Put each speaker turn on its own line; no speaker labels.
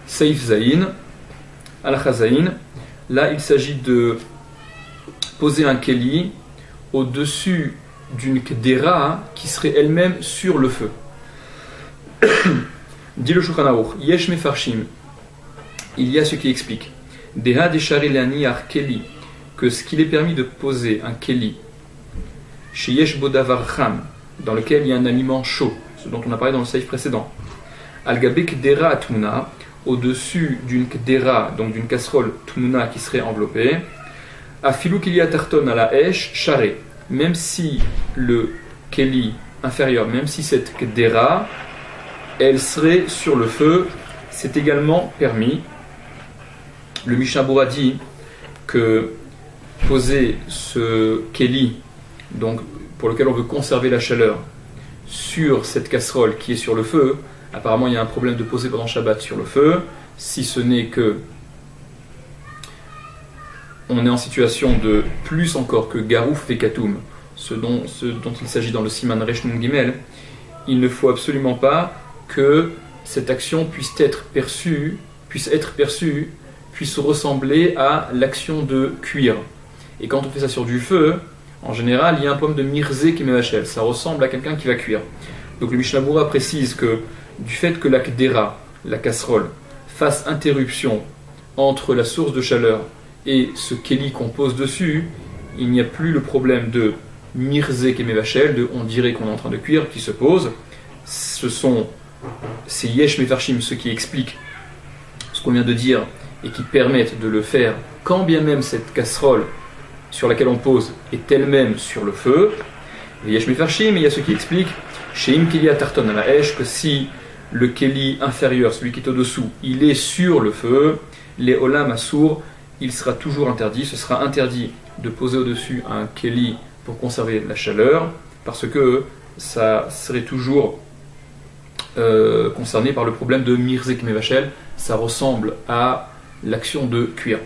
Seif Zain, Al-Khazain. Là, il s'agit de poser un keli au-dessus d'une kdera qui serait elle-même sur le feu. Dit le Shulchan Aruch, Yesh Mefarshim, il y a ce qui explique Deha Deshari Leaniach Keli, que ce qu'il est permis de poser un keli chez Yesh Bodavar Cham, dans lequel il y a un aliment chaud, ce dont on a parlé dans le saïf précédent, Al-Gabe Kdera Atmuna, au-dessus d'une kdera, donc d'une casserole Tmuna qui serait enveloppée, Afilu Kili Atarton à la Esh Share, même si le keli inférieur, même si cette kdera, elle serait sur le feu, c'est également permis. Le Mishnah Berurah dit que poser ce keli, donc pour lequel on veut conserver la chaleur, sur cette casserole qui est sur le feu, apparemment il y a un problème de poser pendant Shabbat sur le feu, si ce n'est que on est en situation de plus encore que Garouf et Katoum, ce dont il s'agit dans le Siman Resh Nun Gimel, il ne faut absolument pas que cette action puisse ressembler à l'action de cuire. Et quand on fait ça sur du feu, en général, il y a un problème de mirzé qui met ça ressemble à quelqu'un qui va cuire. Donc le Mishnah Berurah précise que du fait que la kdera, la casserole, fasse interruption entre la source de chaleur et ce keli qu'on pose dessus, il n'y a plus le problème de mirzé qui met de on dirait qu'on est en train de cuire qui se pose. Ce sont ces yesh mefarshim, ceux qui expliquent ce qu'on vient de dire et qui permettent de le faire quand bien même cette casserole sur laquelle on pose est elle-même sur le feu. Les yesh mefarshim, il y a ceux qui expliquent sheim keli atarton à la esh, que si le keli inférieur, celui qui est au-dessous, il est sur le feu, les olam assour, il sera toujours interdit. Ce sera interdit de poser au-dessus un keli pour conserver la chaleur, parce que ça serait toujours concerné par le problème de mirzé kmevachel, ça ressemble à l'action de cuire.